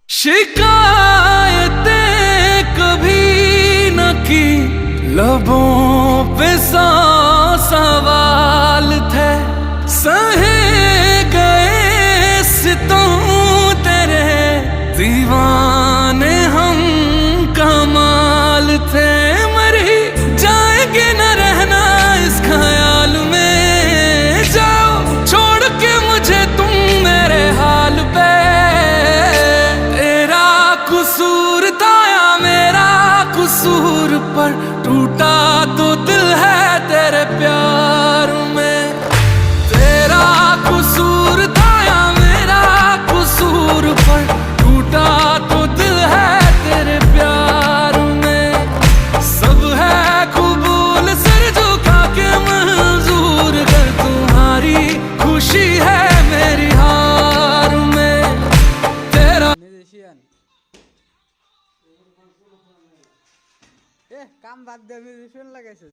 शिकायतें कभी न की, लबों पे सौ सवाल थे, सहे गए सितम तेरे, दीवाने हम कमाल थे। मरी जाएंगे न रहना इस ख्याल में, जाओ छोड़ के मुझे तुम मेरे हाल पे। तेरा कसूर था या मेरा कसूर, पर टूटा तो दिल है तेरे प्यार में। तेरा कसूर था या मेरा कसूर, पर टूटा तो दिल है तेरे प्यार में। सब है कबूल सिर झुका के मंजूर कर, तुम्हारी खुशी है मेरी हार में। तेरा মিউজিশিয়ান কাম বাদ দিয়ে মিউজিশিয়ান লাগাইছে।